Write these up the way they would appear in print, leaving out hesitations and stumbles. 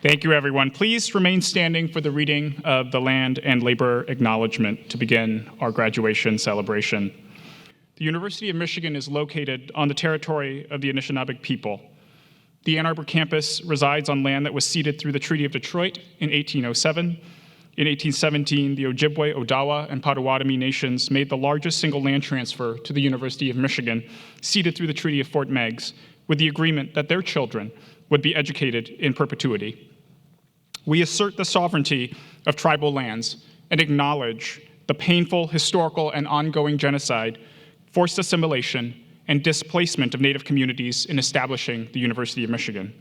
Thank you, everyone. Please remain standing for the reading of the Land and Labor Acknowledgement to begin our graduation celebration. The University of Michigan is located on the territory of the Anishinaabe people. The Ann Arbor campus resides on land that was ceded through the Treaty of Detroit in 1807. In 1817, the Ojibwe, Odawa, and Potawatomi nations made the largest single land transfer to the University of Michigan, ceded through the Treaty of Fort Meigs, with the agreement that their children would be educated in perpetuity. We assert the sovereignty of tribal lands and acknowledge the painful historical and ongoing genocide, forced assimilation, and displacement of Native communities in establishing the University of Michigan.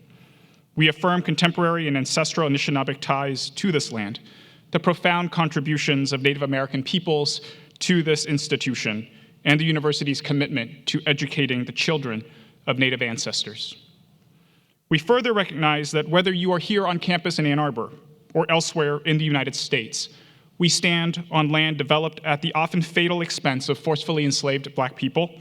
We affirm contemporary and ancestral Anishinaabe ties to this land, the profound contributions of Native American peoples to this institution, and the university's commitment to educating the children of Native ancestors. We further recognize that whether you are here on campus in Ann Arbor or elsewhere in the United States, we stand on land developed at the often fatal expense of forcefully enslaved Black people,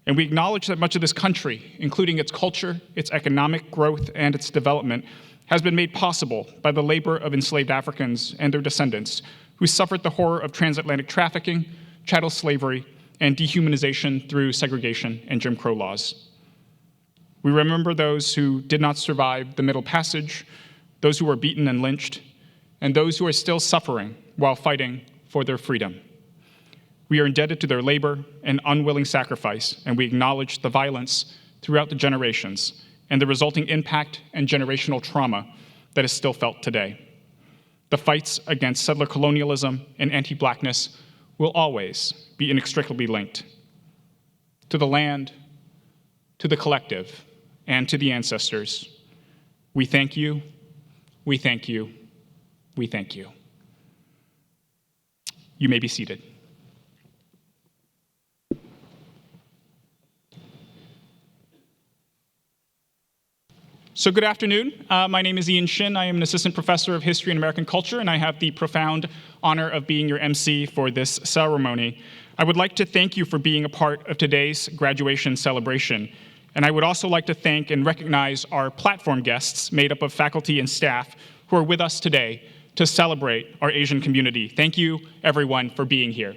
and we acknowledge that much of this country, including its culture, its economic growth, and its development, has been made possible by the labor of enslaved Africans and their descendants who suffered the horror of transatlantic trafficking, chattel slavery, and dehumanization through segregation and Jim Crow laws. We remember those who did not survive the Middle Passage, those who were beaten and lynched, and those who are still suffering while fighting for their freedom. We are indebted to their labor and unwilling sacrifice, and we acknowledge the violence throughout the generations and the resulting impact and generational trauma that is still felt today. The fights against settler colonialism and anti-Blackness will always be inextricably linked. To the land, to the collective, and to the ancestors, we thank you, we thank you, we thank you. You may be seated. So good afternoon. My name is Ian Shin. I am an assistant professor of history and American culture, and I have the profound honor of being your MC for this ceremony. I would like to thank you for being a part of today's graduation celebration. And I would also like to thank and recognize our platform guests made up of faculty and staff who are with us today to celebrate our Asian community. Thank you, everyone, for being here.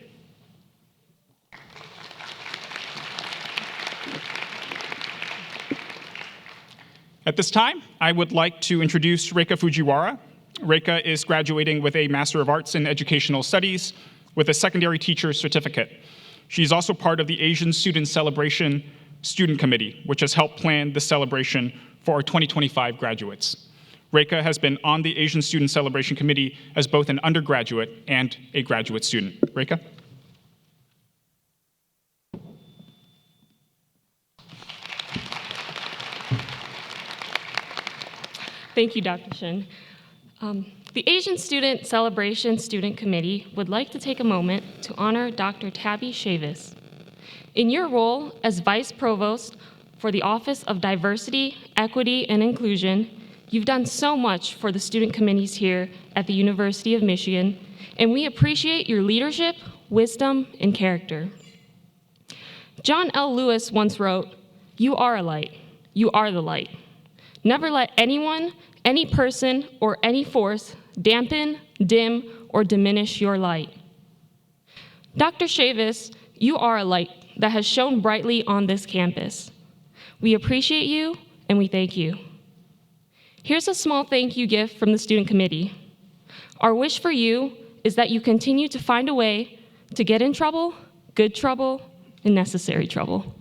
At this time, I would like to introduce Reika Fujiwara. Reika is graduating with a Master of Arts in Educational Studies with a secondary teacher's certificate. She's also part of the Asian Student Celebration Student Committee, which has helped plan the celebration for our 2025 graduates. Reika has been on the Asian Student Celebration Committee as both an undergraduate and a graduate student. Reika? Thank you, Dr. Shin. The Asian Student Celebration Student Committee would like to take a moment to honor Dr. Tabby Chavis. In your role as Vice Provost for the Office of Diversity, Equity, and Inclusion, you've done so much for the student committees here at the University of Michigan, and we appreciate your leadership, wisdom, and character. John L. Lewis once wrote, "You are a light. You are the light. Never let anyone, any person, or any force dampen, dim, or diminish your light." Dr. Chavis, you are a light that has shone brightly on this campus. We appreciate you, and we thank you. Here's a small thank you gift from the student committee. Our wish for you is that you continue to find a way to get in trouble, good trouble, and necessary trouble.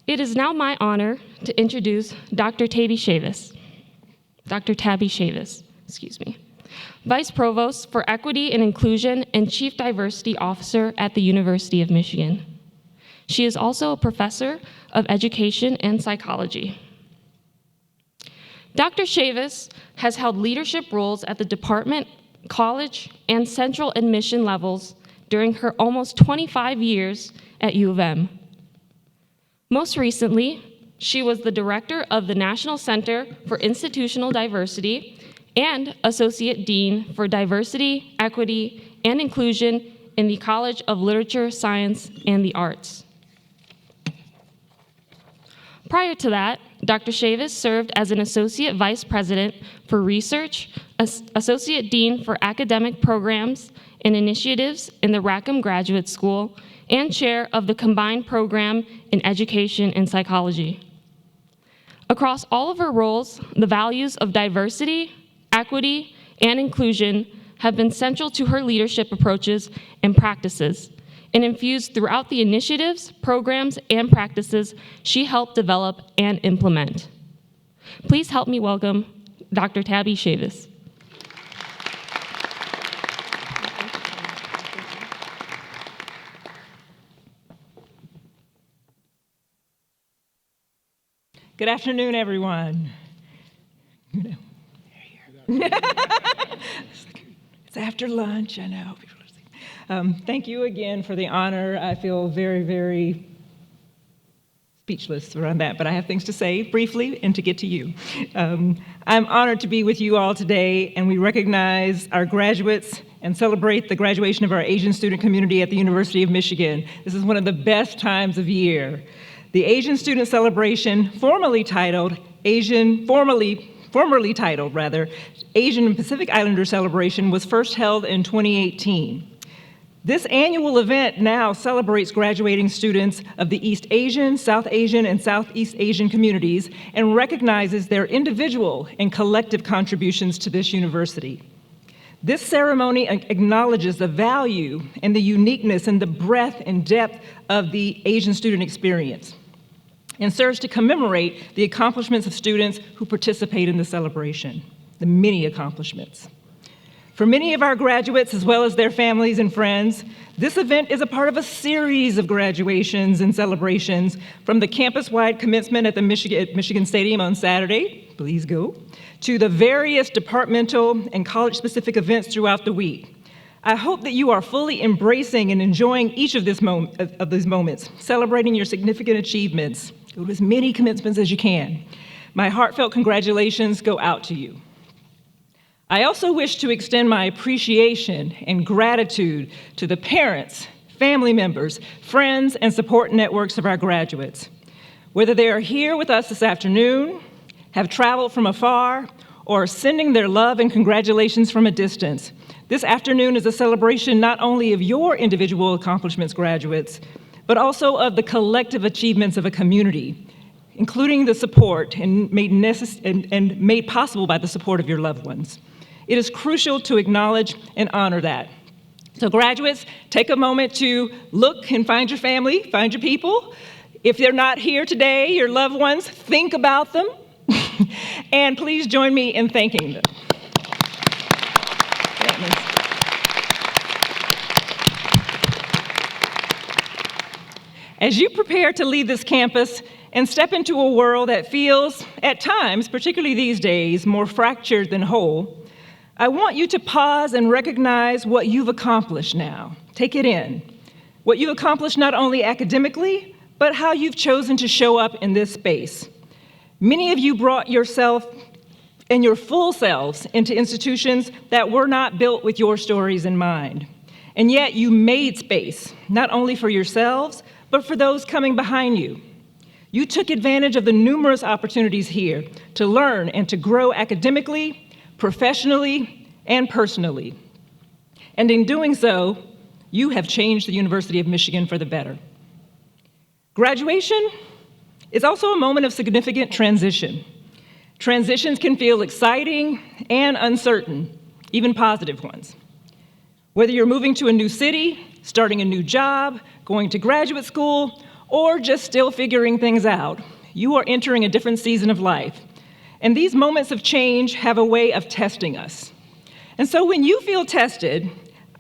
It is now my honor to introduce Dr. Tabby Chavis. Dr. Tabby Chavis, Vice Provost for Equity and Inclusion and Chief Diversity Officer at the University of Michigan. She is also a professor of education and psychology. Dr. Chavis has held leadership roles at the department, college, and central admission levels during her almost 25 years at U of M. Most recently, she was the director of the National Center for Institutional Diversity and Associate Dean for Diversity, Equity, and Inclusion in the College of Literature, Science, and the Arts. Prior to that, Dr. Chavis served as an Associate Vice President for Research, Associate Dean for Academic Programs and Initiatives in the Rackham Graduate School, and Chair of the Combined Program in Education and Psychology. Across all of her roles, the values of diversity, equity, and inclusion have been central to her leadership approaches and practices, and infused throughout the initiatives, programs, and practices she helped develop and implement. Please help me welcome Dr. Tabby Chavis. Good afternoon, everyone. It's after lunch, I know. Thank you again for the honor. I feel very, very speechless around that, but I have things to say briefly and to get to you. I'm honored to be with you all today, and we recognize our graduates and celebrate the graduation of our Asian student community at the University of Michigan. This is one of the best times of year. The Asian Student Celebration, formerly titled Asian and Pacific Islander Celebration, was first held in 2018. This annual event now celebrates graduating students of the East Asian, South Asian, and Southeast Asian communities and recognizes their individual and collective contributions to this university. This ceremony acknowledges the value and the uniqueness and the breadth and depth of the Asian student experience and serves to commemorate the accomplishments of students who participate in the celebration, the many accomplishments. For many of our graduates, as well as their families and friends, this event is a part of a series of graduations and celebrations, from the campus-wide commencement at the Michigan Stadium on Saturday, please go, to the various departmental and college-specific events throughout the week. I hope that you are fully embracing and enjoying each of these moments, celebrating your significant achievements. Go to as many commencements as you can. My heartfelt congratulations go out to you. I also wish to extend my appreciation and gratitude to the parents, family members, friends, and support networks of our graduates. Whether they are here with us this afternoon, have traveled from afar, or are sending their love and congratulations from a distance, this afternoon is a celebration not only of your individual accomplishments, graduates, but also of the collective achievements of a community, including the support and made possible by the support of your loved ones. It is crucial to acknowledge and honor that. So graduates, take a moment to look and find your family, find your people. If they're not here today, your loved ones, think about them. And please join me in thanking them. As you prepare to leave this campus and step into a world that feels, at times, particularly these days, more fractured than whole, I want you to pause and recognize what you've accomplished now. Take it in. What you've accomplished not only academically, but how you've chosen to show up in this space. Many of you brought yourself and your full selves into institutions that were not built with your stories in mind. And yet you made space, not only for yourselves, but for those coming behind you. You took advantage of the numerous opportunities here to learn and to grow academically, professionally, and personally. And in doing so, you have changed the University of Michigan for the better. Graduation is also a moment of significant transition. Transitions can feel exciting and uncertain, even positive ones. Whether you're moving to a new city, starting a new job, going to graduate school, or just still figuring things out, you are entering a different season of life. And these moments of change have a way of testing us. And so when you feel tested,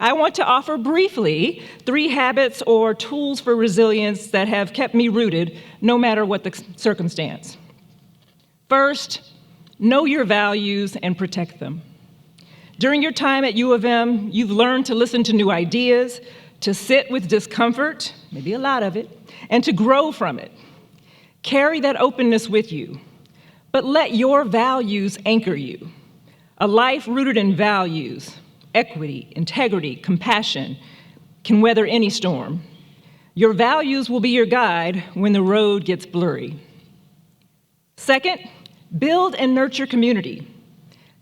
I want to offer briefly 3 habits or tools for resilience that have kept me rooted no matter what the circumstance. First, know your values and protect them. During your time at U of M, you've learned to listen to new ideas, to sit with discomfort, maybe a lot of it, and to grow from it. Carry that openness with you, but let your values anchor you. A life rooted in values, equity, integrity, compassion, can weather any storm. Your values will be your guide when the road gets blurry. Second, build and nurture community.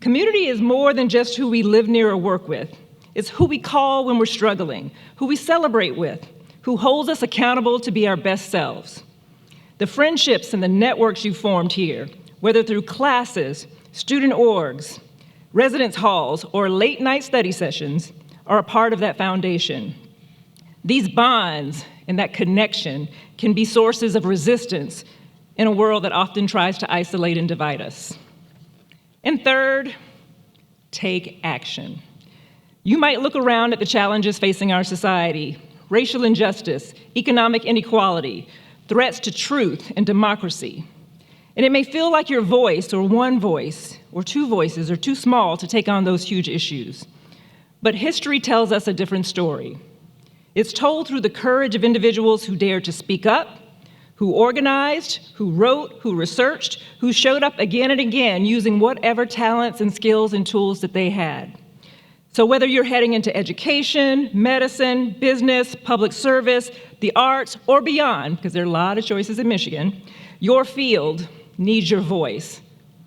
Community is more than just who we live near or work with. It's who we call when we're struggling, who we celebrate with, who holds us accountable to be our best selves. The friendships and the networks you formed here, whether through classes, student orgs, residence halls, or late-night study sessions, are a part of that foundation. These bonds and that connection can be sources of resistance in a world that often tries to isolate and divide us. And third, take action. You might look around at the challenges facing our society: racial injustice, economic inequality, threats to truth and democracy. And it may feel like your voice or one voice or two voices are too small to take on those huge issues. But history tells us a different story. It's told through the courage of individuals who dared to speak up, who organized, who wrote, who researched, who showed up again and again using whatever talents and skills and tools that they had. So whether you're heading into education, medicine, business, public service, the arts, or beyond, because there are a lot of choices in Michigan, your field needs your voice.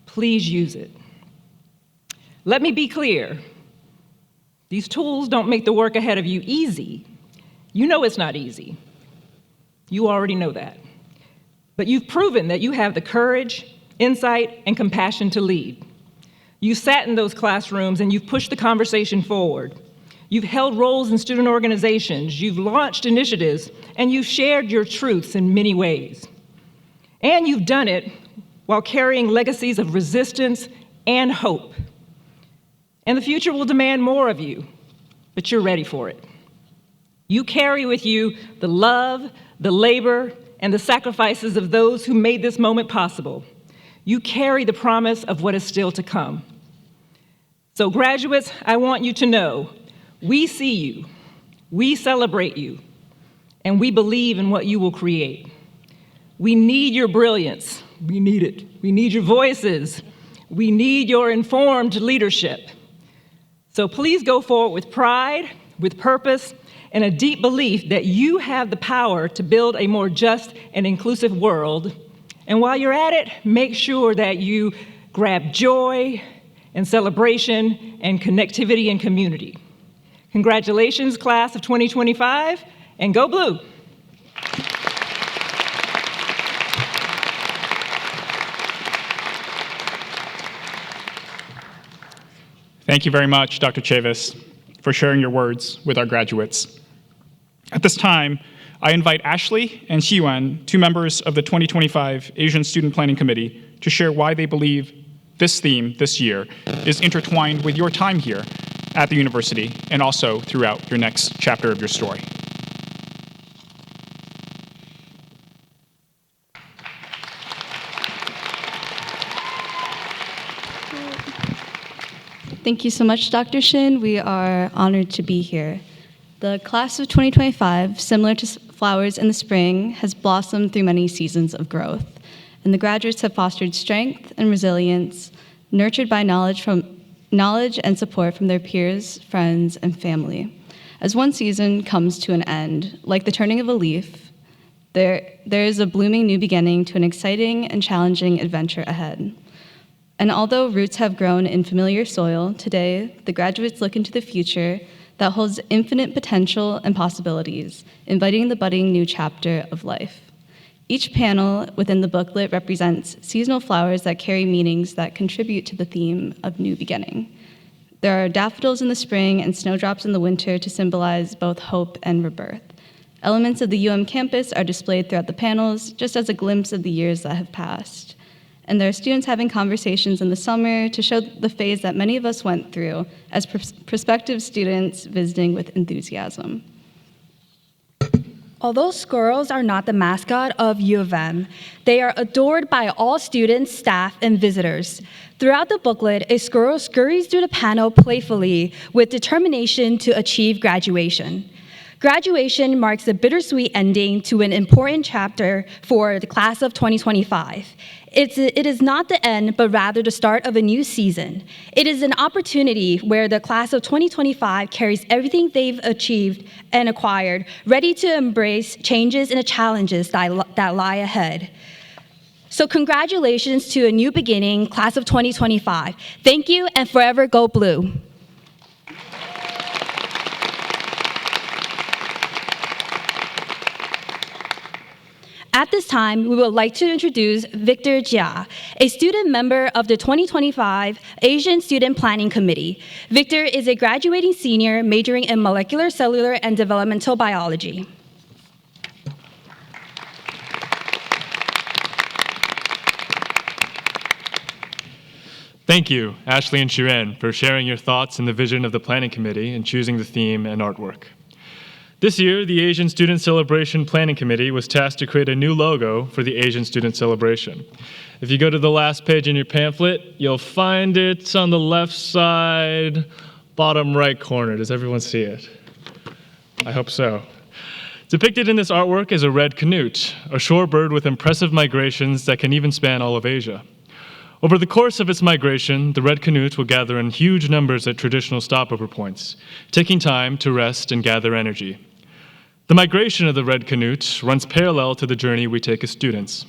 Please use it. Let me be clear. These tools don't make the work ahead of you easy. You know it's not easy. You already know that. But you've proven that you have the courage, insight, and compassion to lead. You sat in those classrooms and you've pushed the conversation forward. You've held roles in student organizations, you've launched initiatives, and you've shared your truths in many ways. And you've done it while carrying legacies of resistance and hope. And the future will demand more of you, but you're ready for it. You carry with you the love, the labor, and the sacrifices of those who made this moment possible. You carry the promise of what is still to come. So graduates, I want you to know, we see you, we celebrate you, and we believe in what you will create. We need your brilliance. We need it. We need your voices. We need your informed leadership. So please go forward with pride, with purpose, and a deep belief that you have the power to build a more just and inclusive world. And while you're at it, make sure that you grab joy and celebration and connectivity and community. Congratulations, class of 2025, and go Blue. Thank you very much, Dr. Chavis, for sharing your words with our graduates. At this time, I invite Ashley and Xiwen, two members of the 2025 Asian Student Planning Committee, to share why they believe this theme this year is intertwined with your time here at the university and also throughout your next chapter of your story. Thank you so much, Dr. Shin. We are honored to be here. The class of 2025, similar to flowers in the spring, has blossomed through many seasons of growth, and the graduates have fostered strength and resilience, nurtured by knowledge and support from their peers, friends, and family. As one season comes to an end, like the turning of a leaf, there is a blooming new beginning to an exciting and challenging adventure ahead. And although roots have grown in familiar soil, today the graduates look into the future that holds infinite potential and possibilities, inviting the budding new chapter of life. Each panel within the booklet represents seasonal flowers that carry meanings that contribute to the theme of new beginning. There are daffodils in the spring and snowdrops in the winter to symbolize both hope and rebirth. Elements of the campus are displayed throughout the panels, just as a glimpse of the years that have passed. And there are students having conversations in the summer to show the phase that many of us went through as prospective students visiting with enthusiasm. Although squirrels are not the mascot of U of M, they are adored by all students, staff, and visitors. Throughout the booklet, a squirrel scurries through the panel playfully with determination to achieve graduation. Graduation marks a bittersweet ending to an important chapter for the class of 2025. It is not the end, but rather the start of a new season. It is an opportunity where the class of 2025 carries everything they've achieved and acquired, ready to embrace changes and the challenges that lie ahead. So congratulations to a new beginning, class of 2025. Thank you, and forever go blue. At this time, we would like to introduce Victor Jia, a student member of the 2025 Asian Student Planning Committee. Victor is a graduating senior majoring in molecular, cellular, and developmental biology. Thank you, Ashley and Shiren, for sharing your thoughts and the vision of the Planning Committee and choosing the theme and artwork. This year, the Asian Student Celebration Planning Committee was tasked to create a new logo for the Asian Student Celebration. If you go to the last page in your pamphlet, you'll find it on the left side, bottom right corner. Does everyone see it? I hope so. Depicted in this artwork is a red canute, a shorebird with impressive migrations that can even span all of Asia. Over the course of its migration, the red canute will gather in huge numbers at traditional stopover points, taking time to rest and gather energy. The migration of the red canute runs parallel to the journey we take as students.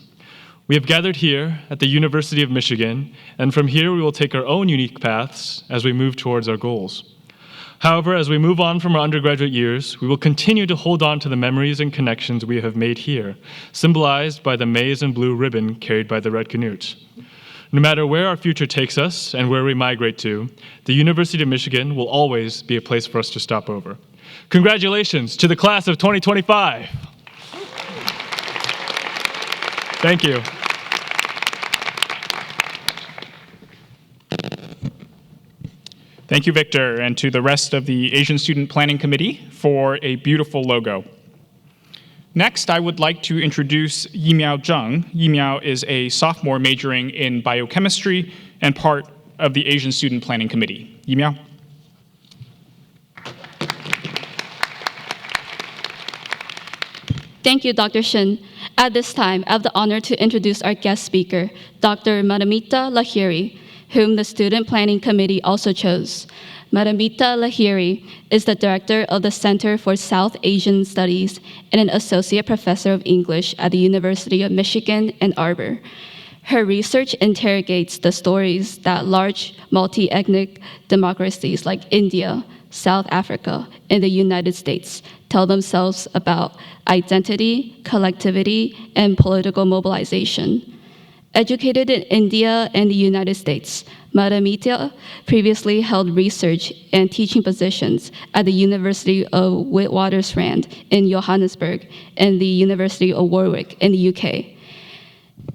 We have gathered here at the University of Michigan, and from here we will take our own unique paths as we move towards our goals. However, as we move on from our undergraduate years, we will continue to hold on to the memories and connections we have made here, symbolized by the maize and blue ribbon carried by the red canute. No matter where our future takes us and where we migrate to, the University of Michigan will always be a place for us to stop over. Congratulations to the class of 2025. Thank you. Thank you, Victor, and to the rest of the Asian Student Planning Committee for a beautiful logo. Next, I would like to introduce Yimiao Zheng. Yimiao is a sophomore majoring in biochemistry and part of the Asian Student Planning Committee. Yimiao. Thank you, Dr. Shin. At this time, I have the honor to introduce our guest speaker, Dr. Madhumita Lahiri, whom the Student Planning Committee also chose. Madhumita Lahiri is the director of the Center for South Asian Studies and an associate professor of English at the University of Michigan, Ann Arbor. Her research interrogates the stories that large multi-ethnic democracies like India, South Africa, and the United States tell themselves about identity, collectivity, and political mobilization. Educated in India and the United States, Madhumita previously held research and teaching positions at the University of Witwatersrand in Johannesburg and the University of Warwick in the UK.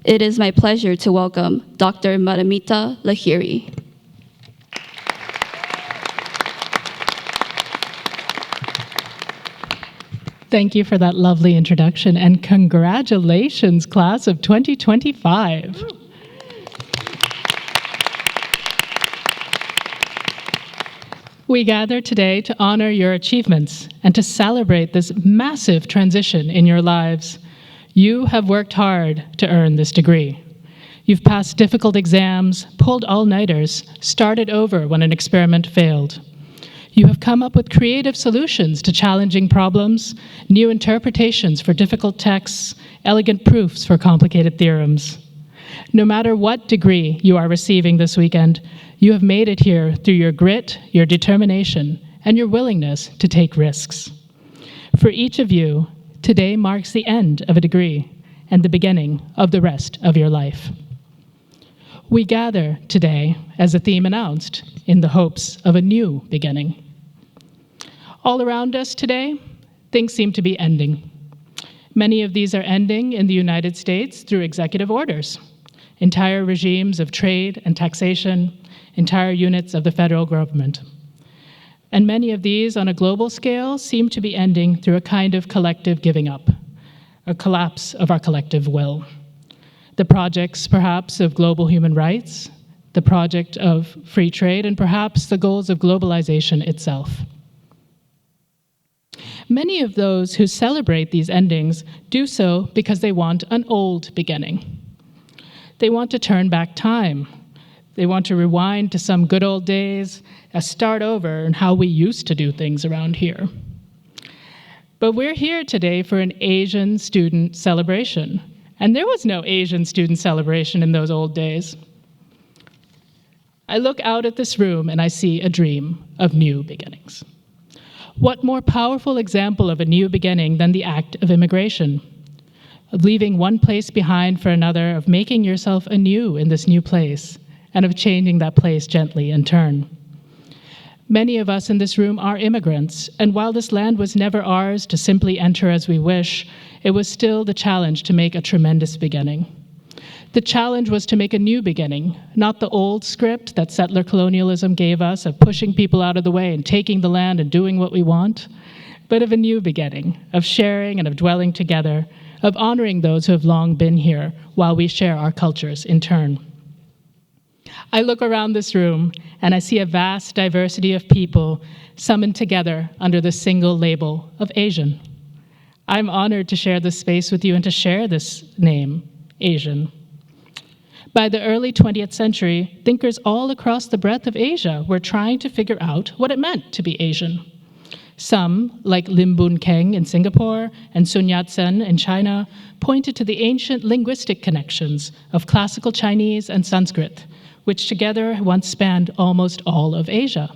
It is my pleasure to welcome Dr. Madhumita Lahiri. Thank you for that lovely introduction, and congratulations, class of 2025. We gather today to honor your achievements and to celebrate this massive transition in your lives. You have worked hard to earn this degree. You've passed difficult exams, pulled all-nighters, started over when an experiment failed. You have come up with creative solutions to challenging problems, new interpretations for difficult texts, elegant proofs for complicated theorems. No matter what degree you are receiving this weekend, you have made it here through your grit, your determination, and your willingness to take risks. For each of you, today marks the end of a degree and the beginning of the rest of your life. We gather today, as the theme announced, in the hopes of a new beginning. All around us today, things seem to be ending. Many of these are ending in the United States through executive orders, entire regimes of trade and taxation, entire units of the federal government. And many of these on a global scale seem to be ending through a kind of collective giving up, a collapse of our collective will. The projects, perhaps, of global human rights, the project of free trade, and perhaps the goals of globalization itself. Many of those who celebrate these endings do so because they want an old beginning. They want to turn back time. They want to rewind to some good old days, start over in how we used to do things around here. But we're here today for an Asian student celebration, and there was no Asian student celebration in those old days. I look out at this room and I see a dream of new beginnings. What more powerful example of a new beginning than the act of immigration? Of leaving one place behind for another, of making yourself anew in this new place, and of changing that place gently in turn. Many of us in this room are immigrants, and while this land was never ours to simply enter as we wish, it was still the challenge to make a tremendous beginning. The challenge was to make a new beginning, not the old script that settler colonialism gave us of pushing people out of the way and taking the land and doing what we want, but of a new beginning, of sharing and of dwelling together, of honoring those who have long been here while we share our cultures in turn. I look around this room and I see a vast diversity of people summoned together under the single label of Asian. I'm honored to share this space with you and to share this name, Asian. By the early 20th century, thinkers all across the breadth of Asia were trying to figure out what it meant to be Asian. Some, like Lim Boon Keng in Singapore and Sun Yat-sen in China, pointed to the ancient linguistic connections of classical Chinese and Sanskrit, which together once spanned almost all of Asia.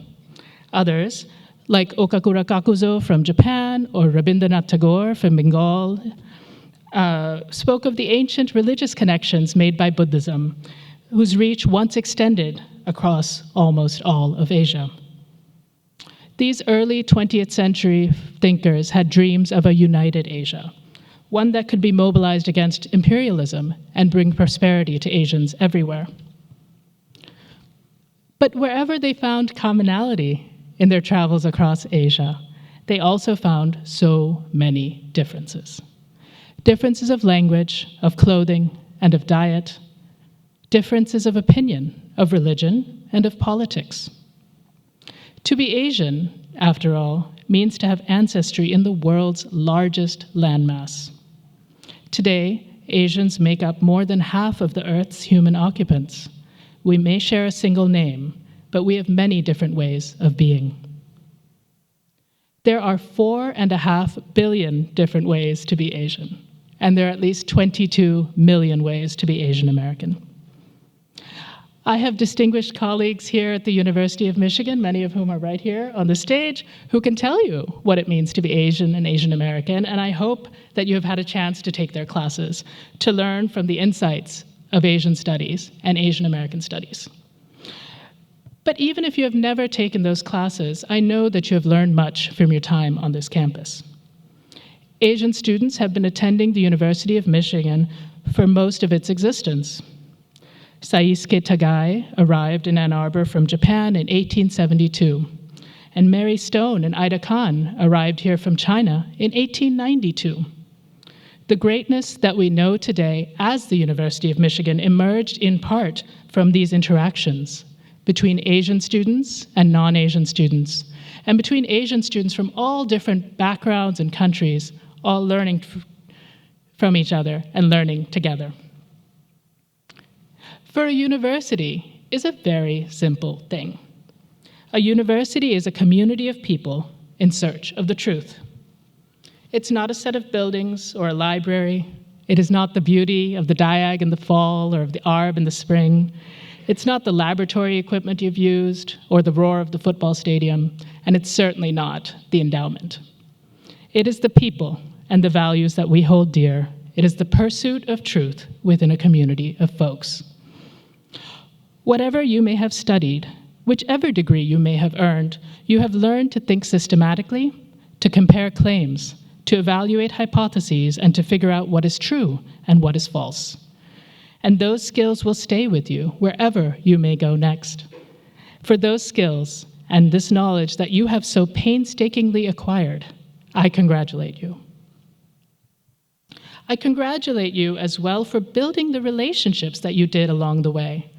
Others, like Okakura Kakuzo from Japan or Rabindranath Tagore from Bengal, spoke of the ancient religious connections made by Buddhism, whose reach once extended across almost all of Asia. These early 20th century thinkers had dreams of a united Asia, one that could be mobilized against imperialism and bring prosperity to Asians everywhere. But wherever they found commonality in their travels across Asia, they also found so many differences. Differences of language, of clothing, and of diet. Differences of opinion, of religion, and of politics. To be Asian, after all, means to have ancestry in the world's largest landmass. Today, Asians make up more than half of the Earth's human occupants. We may share a single name, but we have many different ways of being. There are 4.5 billion different ways to be Asian, and there are at least 22 million ways to be Asian American. I have distinguished colleagues here at the University of Michigan, many of whom are right here on the stage, who can tell you what it means to be Asian and Asian American, and I hope that you have had a chance to take their classes to learn from the insights of Asian studies and Asian American studies. But even if you have never taken those classes, I know that you have learned much from your time on this campus. Asian students have been attending the University of Michigan for most of its existence. Saisuke Tagai arrived in Ann Arbor from Japan in 1872, and Mary Stone and Ida Khan arrived here from China in 1892. The greatness that we know today as the University of Michigan emerged in part from these interactions between Asian students and non-Asian students, and between Asian students from all different backgrounds and countries, all learning from each other and learning together. For a university is a very simple thing. A university is a community of people in search of the truth. It's not a set of buildings or a library. It is not the beauty of the Diag in the fall or of the Arb in the spring. It's not the laboratory equipment you've used or the roar of the football stadium, and it's certainly not the endowment. It is the people and the values that we hold dear. It is the pursuit of truth within a community of folks. Whatever you may have studied, whichever degree you may have earned, you have learned to think systematically, to compare claims, to evaluate hypotheses, and to figure out what is true and what is false. And those skills will stay with you wherever you may go next. For those skills and this knowledge that you have so painstakingly acquired, I congratulate you. I congratulate you as well for building the relationships that you did along the way,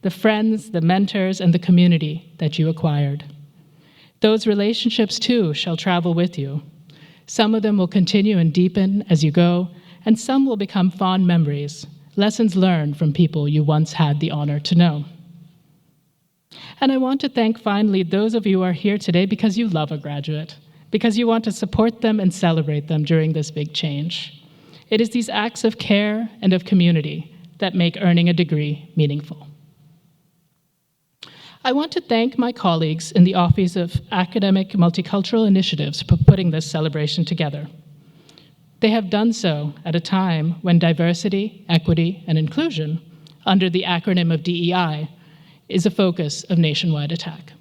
the friends, the mentors, and the community that you acquired. Those relationships, too, shall travel with you. Some of them will continue and deepen as you go, and some will become fond memories, lessons learned from people you once had the honor to know. And I want to thank finally those of you who are here today because you love a graduate, because you want to support them and celebrate them during this big change. It is these acts of care and of community that make earning a degree meaningful. I want to thank my colleagues in the Office of Academic Multicultural Initiatives for putting this celebration together. They have done so at a time when diversity, equity, and inclusion, under the acronym of DEI, is a focus of nationwide attack.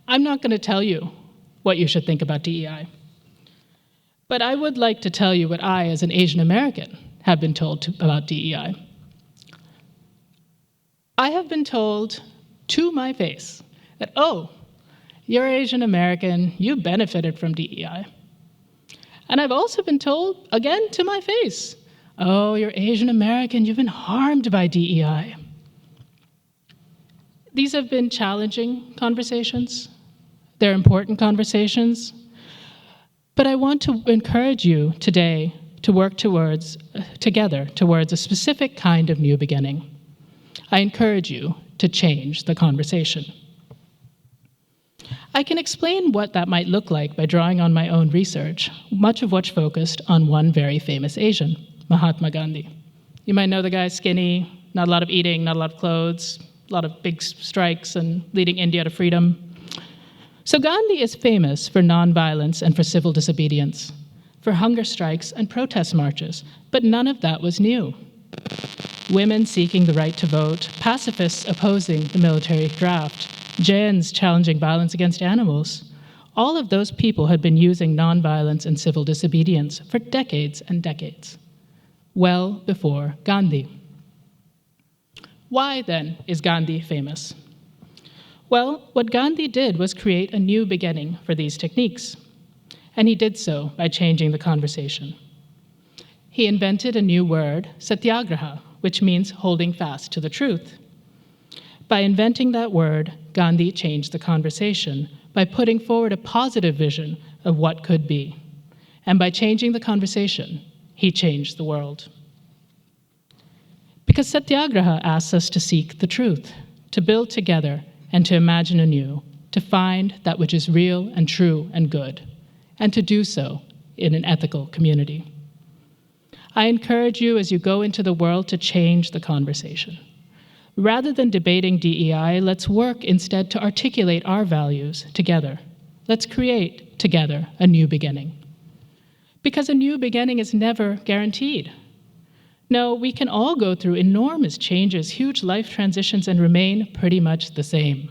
I'm not going to tell you what you should think about DEI, but I would like to tell you what I, as an Asian American, have been told about DEI. I have been told to my face that, oh, you're Asian American, you benefited from DEI. And I've also been told, again, to my face, oh, you're Asian American, you've been harmed by DEI. These have been challenging conversations. They're important conversations. But I want to encourage you today to work together towards a specific kind of new beginning. I encourage you to change the conversation. I can explain what that might look like by drawing on my own research, much of which focused on one very famous Asian, Mahatma Gandhi. You might know the guy, skinny, not a lot of eating, not a lot of clothes, a lot of big strikes and leading India to freedom. So Gandhi is famous for nonviolence and for civil disobedience, for hunger strikes and protest marches, but none of that was new. Women seeking the right to vote, pacifists opposing the military draft, Jains challenging violence against animals. All of those people had been using nonviolence and civil disobedience for decades and decades, well before Gandhi. Why, then, is Gandhi famous? Well, what Gandhi did was create a new beginning for these techniques, and he did so by changing the conversation. He invented a new word, satyagraha, which means holding fast to the truth. By inventing that word, Gandhi changed the conversation by putting forward a positive vision of what could be. And by changing the conversation, he changed the world. Because satyagraha asks us to seek the truth, to build together and to imagine anew, to find that which is real and true and good, and to do so in an ethical community. I encourage you as you go into the world to change the conversation. Rather than debating DEI, let's work instead to articulate our values together. Let's create together a new beginning. Because a new beginning is never guaranteed. No, we can all go through enormous changes, huge life transitions, and remain pretty much the same.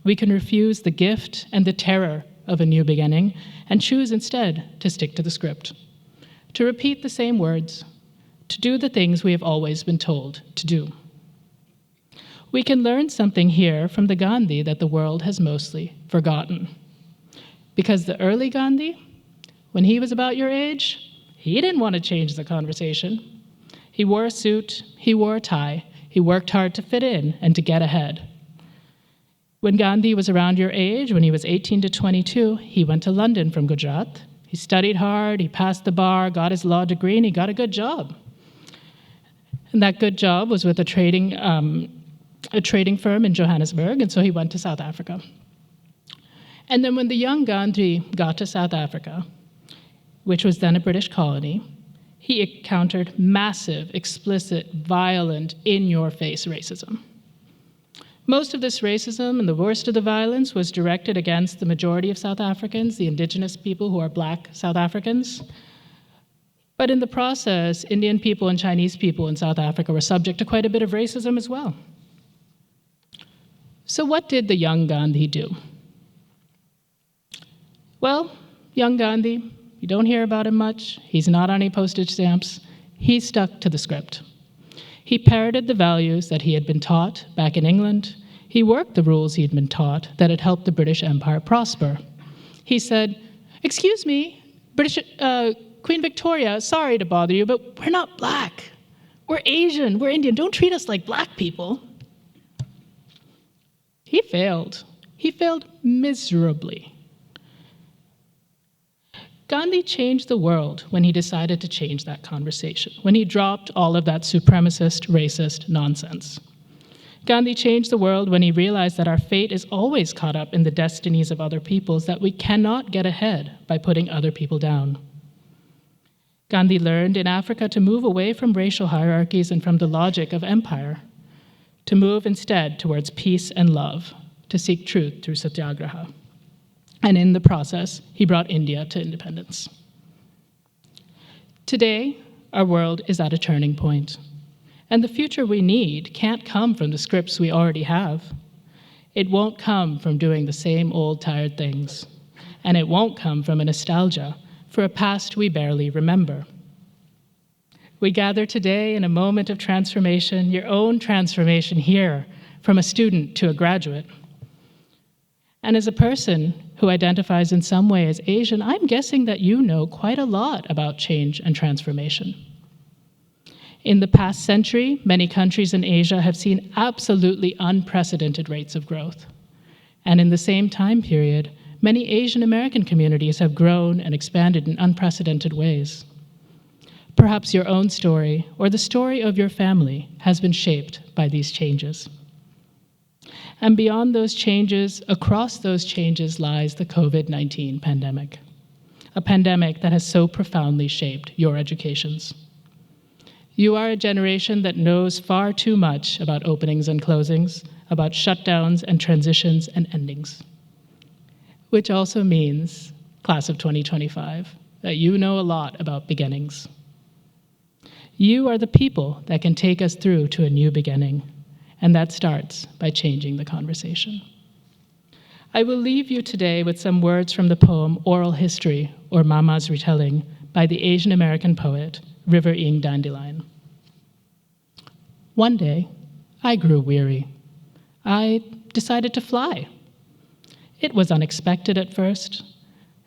We can refuse the gift and the terror of a new beginning and choose instead to stick to the script, to repeat the same words, to do the things we have always been told to do. We can learn something here from the Gandhi that the world has mostly forgotten. Because the early Gandhi, when he was about your age, he didn't want to change the conversation. He wore a suit, he wore a tie, he worked hard to fit in and to get ahead. When Gandhi was around your age, when he was 18 to 22, he went to London from Gujarat. He studied hard, he passed the bar, got his law degree, and he got a good job. And that good job was with a trading firm in Johannesburg, and so he went to South Africa. And then when the young Gandhi got to South Africa, which was then a British colony, he encountered massive, explicit, violent, in-your-face racism. Most of this racism and the worst of the violence was directed against the majority of South Africans, the indigenous people who are Black South Africans. But in the process, Indian people and Chinese people in South Africa were subject to quite a bit of racism as well. So what did the young Gandhi do? Well, young Gandhi, you don't hear about him much. He's not on any postage stamps. He stuck to the script. He parroted the values that he had been taught back in England. He worked the rules he had been taught that had helped the British Empire prosper. He said, "Excuse me, Queen Victoria, sorry to bother you, but we're not Black. We're Asian, we're Indian. Don't treat us like Black people." He failed. He failed miserably. Gandhi changed the world when he decided to change that conversation, when he dropped all of that supremacist, racist nonsense. Gandhi changed the world when he realized that our fate is always caught up in the destinies of other peoples, that we cannot get ahead by putting other people down. Gandhi learned in Africa to move away from racial hierarchies and from the logic of empire, to move instead towards peace and love, to seek truth through satyagraha. And in the process, he brought India to independence. Today, our world is at a turning point, and the future we need can't come from the scripts we already have. It won't come from doing the same old tired things, and it won't come from a nostalgia for a past we barely remember. We gather today in a moment of transformation, your own transformation here, from a student to a graduate. And as a person who identifies in some way as Asian, I'm guessing that you know quite a lot about change and transformation. In the past century, many countries in Asia have seen absolutely unprecedented rates of growth. And in the same time period, many Asian American communities have grown and expanded in unprecedented ways. Perhaps your own story or the story of your family has been shaped by these changes. And beyond those changes, across those changes lies the COVID-19 pandemic, a pandemic that has so profoundly shaped your educations. You are a generation that knows far too much about openings and closings, about shutdowns and transitions and endings. Which also means, class of 2025, that you know a lot about beginnings. You are the people that can take us through to a new beginning, and that starts by changing the conversation. I will leave you today with some words from the poem Oral History, or Mama's Retelling, by the Asian American poet River Ing Dandelion. One day, I grew weary. I decided to fly. It was unexpected at first.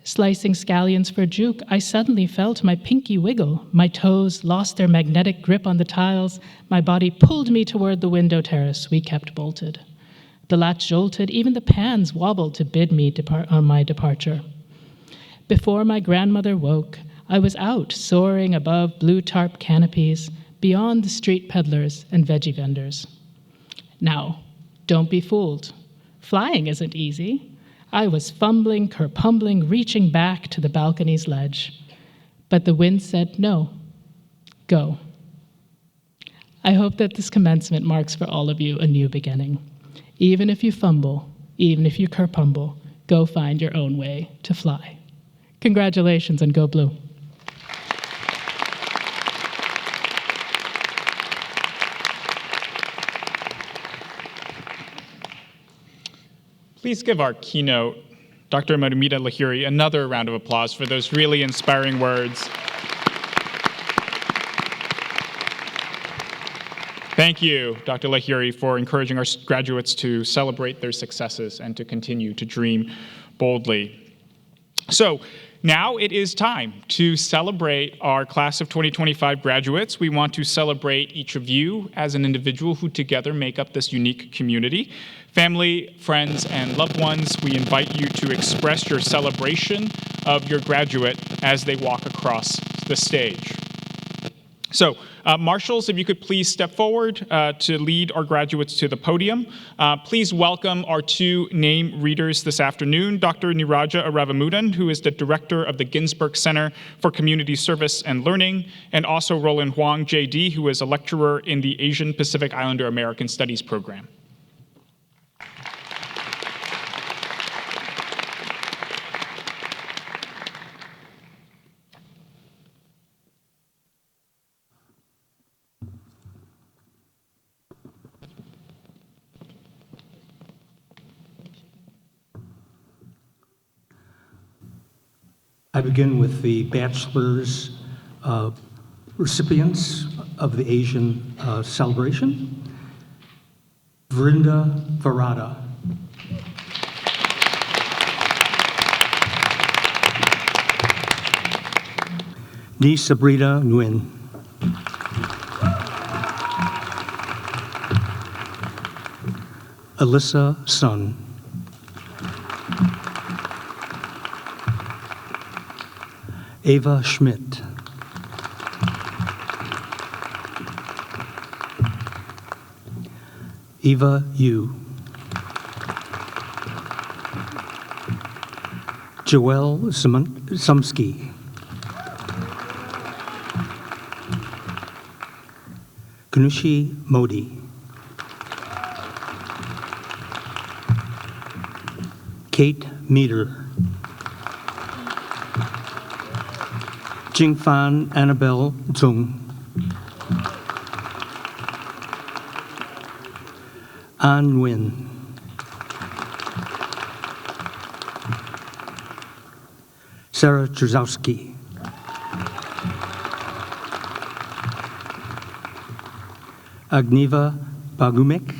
Slicing scallions for juke, I suddenly felt my pinky wiggle. My toes lost their magnetic grip on the tiles. My body pulled me toward the window terrace we kept bolted. The latch jolted, even the pans wobbled to bid me on my departure. Before my grandmother woke, I was out soaring above blue tarp canopies, beyond the street peddlers and veggie vendors. Now, don't be fooled. Flying isn't easy. I was fumbling, kerpumbling, reaching back to the balcony's ledge. But the wind said, no, go. I hope that this commencement marks for all of you a new beginning. Even if you fumble, even if you kerpumble, go find your own way to fly. Congratulations and go blue. Please give our keynote, Dr. Madhumita Lahiri, another round of applause for those really inspiring words. Thank you, Dr. Lahiri, for encouraging our graduates to celebrate their successes and to continue to dream boldly. So now it is time to celebrate our class of 2025 graduates. We want to celebrate each of you as an individual who together make up this unique community. Family, friends, and loved ones, we invite you to express your celebration of your graduate as they walk across the stage. So, marshals, if you could please step forward to lead our graduates to the podium. Please welcome our two name readers this afternoon, Dr. Niraja Aravamudan, who is the director of the Ginsberg Center for Community Service and Learning, and also Roland Huang, JD, who is a lecturer in the Asian Pacific Islander American Studies program. I begin with the bachelor's recipients of the Asian celebration. Vrinda Varada. Ni Sabrina Nguyen. Alyssa Sun. Ava Schmidt. Eva Yu. Joel Sumsky. Ganushi Modi. Kate Meter. Jingfan Annabelle Zung. An Nguyen. Sarah Trzowski. Agniva Bagumik.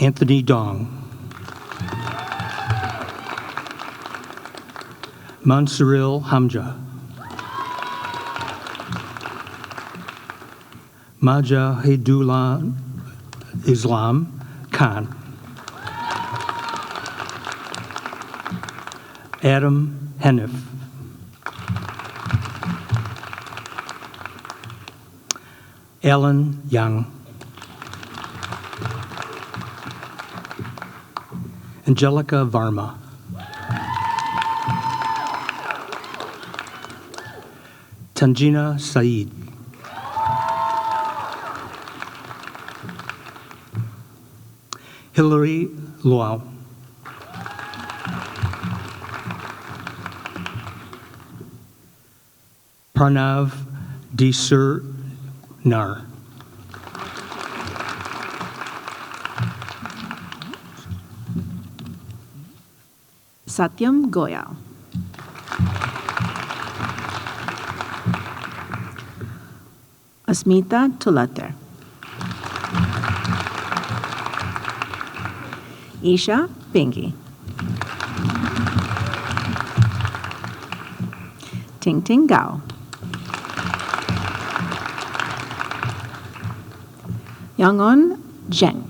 Anthony Dong. Mansuril Hamja. Majahidullah Islam Khan. Adam Hennif. Alan Young. Angelica Varma. Tanjina Saeed. Hillary Luau. Pranav Desurnar. Satyam Goyal. Asmita Tulater. Isha Pingy. Ting Ting Gao. Yangon Zheng.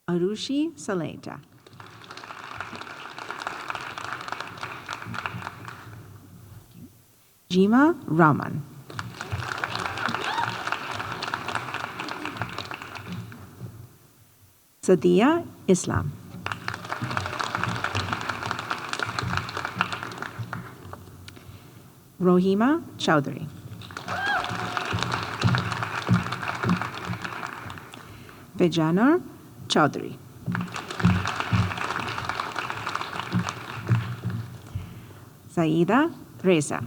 Arushi Saleta. Jima Raman. Sadia Islam. Rohima Chowdhury. Bejanur Chowdhury. Saida Reza.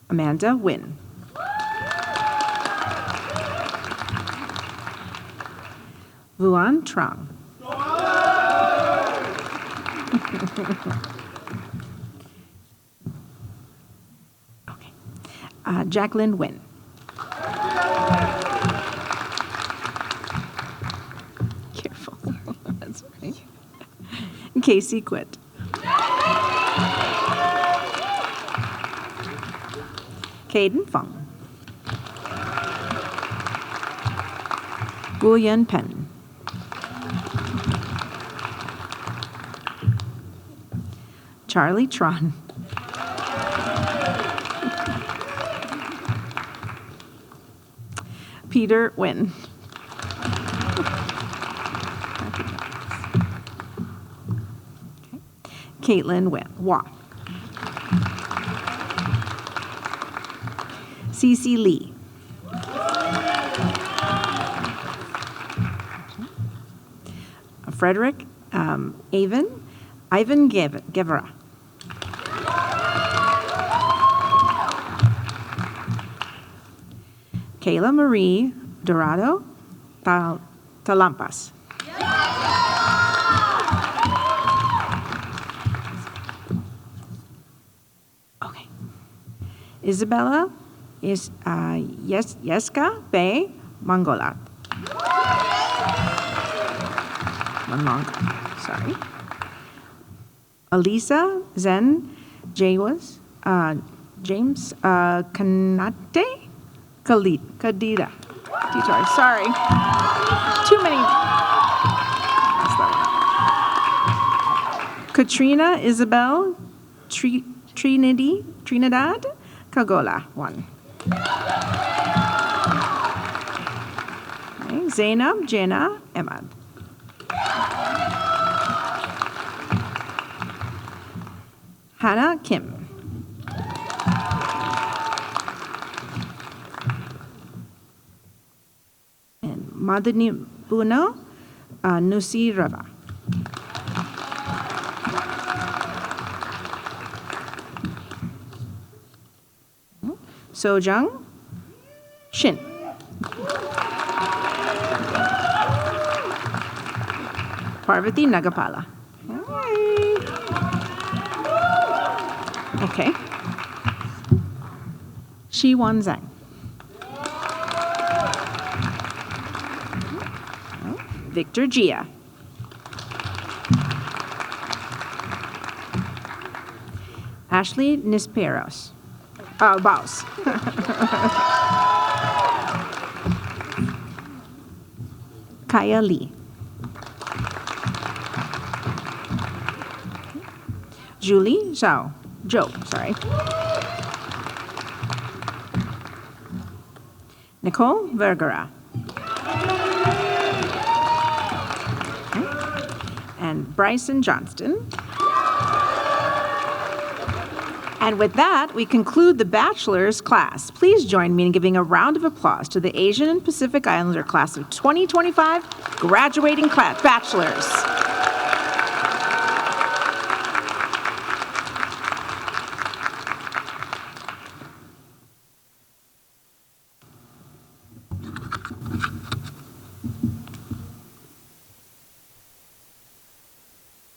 Amanda Wynn. Vuan Trong. Okay. Jacqueline Wynn. Careful. That's right. Casey Quit. Caden Fung. Guyen Pen. Charlie Tron. Peter Wynn. Okay. Caitlin Wynn. Wah. Cece Lee. Frederick Ivan Guevara. Kayla Marie Dorado Talampas. Okay. Isabella is Yeska Bay Mangolat. Sorry. Alisa Zen Jawas. James Kanate Kadira. Teacher, sorry. Too many. That's that one. Katrina Isabel Trinidad Kagola, 1. Okay. Zainab Jena Ahmad. Hannah Kim. And Madhuni Buno Nusi Rava. Sojung Shin. Parvati Nagapala. Okay. Shi Wan Zhang. Victor Gia. Ashley Nisperos. Baus. Kaya Lee. Julie Zhao. Joe, sorry. Nicole Vergara. And Bryson Johnston. And with that, we conclude the bachelor's class. Please join me in giving a round of applause to the Asian and Pacific Islander class of 2025 graduating class bachelors.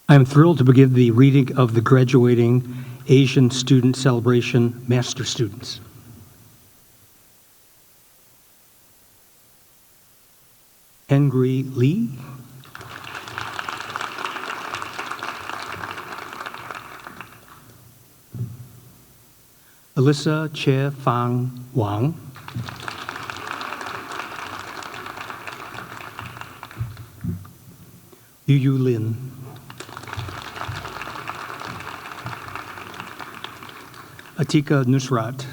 I am thrilled to begin the reading of the graduating Asian Student Celebration Master Students. Henry Lee. Alyssa Che Fang Wang. Yu Lin. Atika Nusrat.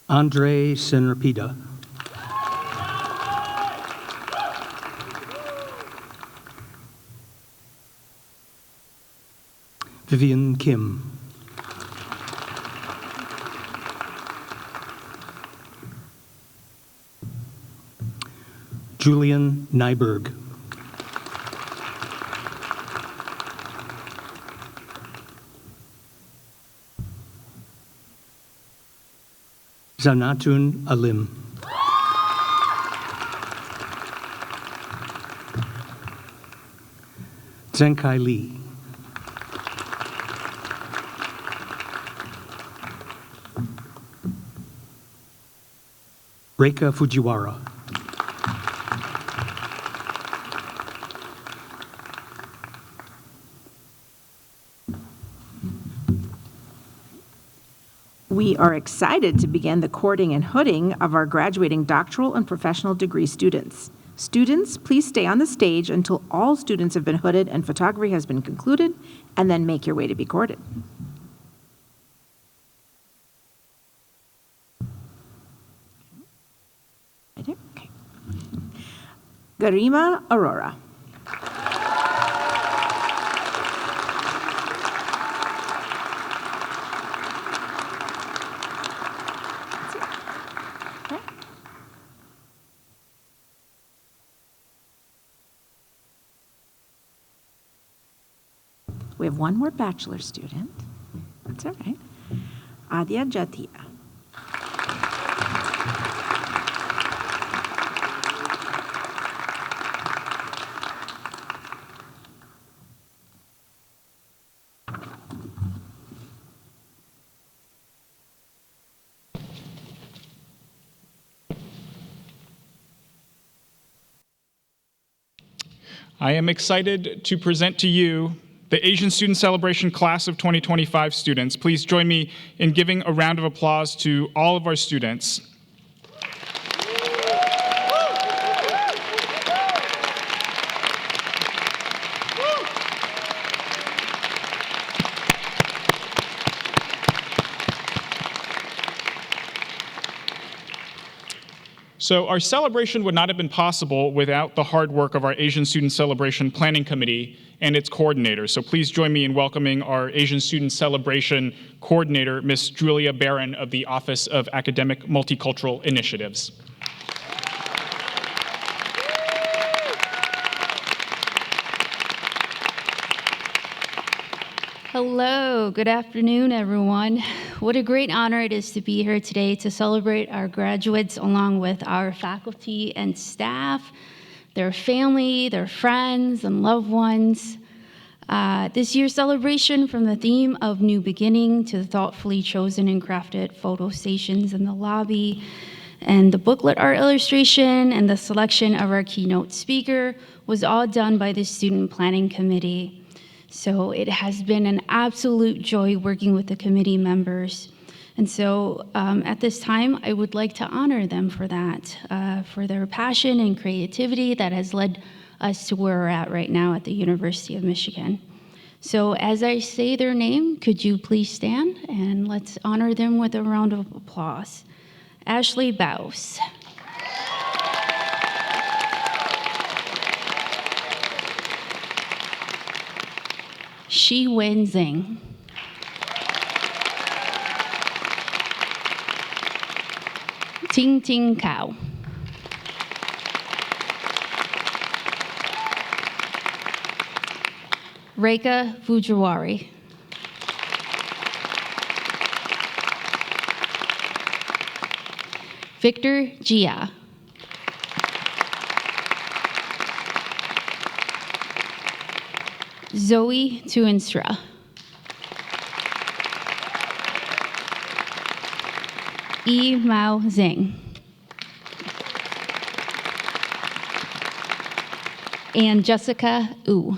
Andre Senrapida. Vivian Kim. Julian Nyberg. Zanatun Alim. Zenkai Lee. Reika Fujiwara. We are excited to begin the courting and hooding of our graduating doctoral and professional degree students. Students, please stay on the stage until all students have been hooded and photography has been concluded, and then make your way to be courted. Right here? Okay. Garima Aurora. We have one more bachelor student. That's all right. Adia Jatia. I am excited to present to you the Asian Student Celebration Class of 2025 students. Please join me in giving a round of applause to all of our students. So our celebration would not have been possible without the hard work of our Asian Student Celebration Planning Committee and its coordinators. So please join me in welcoming our Asian Student Celebration Coordinator, Ms. Julia Barron of the Office of Academic Multicultural Initiatives. Hello, good afternoon, everyone. What a great honor it is to be here today to celebrate our graduates along with our faculty and staff, their family, their friends, and loved ones. This year's celebration, from the theme of New Beginning to the thoughtfully chosen and crafted photo stations in the lobby, and the booklet art illustration, and the selection of our keynote speaker was all done by the Student Planning Committee. So it has been an absolute joy working with the committee members. And so at this time, I would like to honor them for that, for their passion and creativity that has led us to where we're at right now at the University of Michigan. So as I say their name, could you please stand and let's honor them with a round of applause. Ashley Baus. Shi Wenzing. Ting Ting Kao. Rekha Vujrawari. Victor Jia. Zoe Tuinstra. Yi Mao Zing. And Jessica Wu.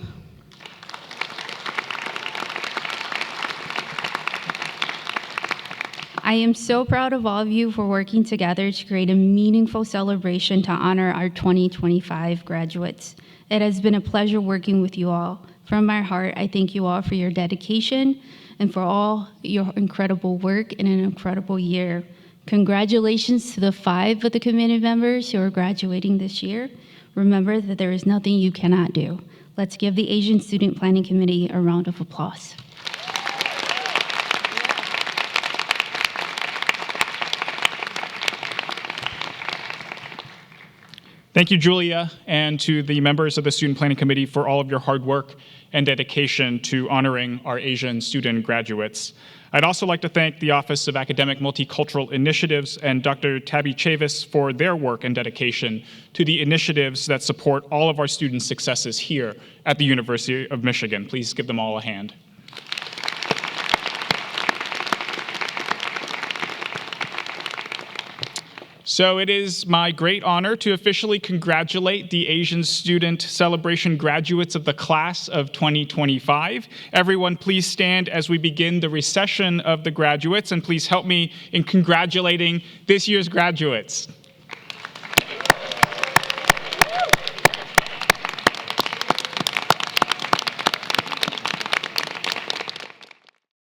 I am so proud of all of you for working together to create a meaningful celebration to honor our 2025 graduates. It has been a pleasure working with you all. From my heart, I thank you all for your dedication and for all your incredible work in an incredible year. Congratulations to the 5 of the committee members who are graduating this year. Remember that there is nothing you cannot do. Let's give the Asian Student Planning Committee a round of applause. Thank you, Julia, and to the members of the Student Planning Committee for all of your hard work and dedication to honoring our Asian student graduates. I'd also like to thank the Office of Academic Multicultural Initiatives and Dr. Tabby Chavis for their work and dedication to the initiatives that support all of our students' successes here at the University of Michigan. Please give them all a hand. So it is my great honor to officially congratulate the Asian Student Celebration graduates of the class of 2025. Everyone, please stand as we begin the recession of the graduates, and please help me in congratulating this year's graduates.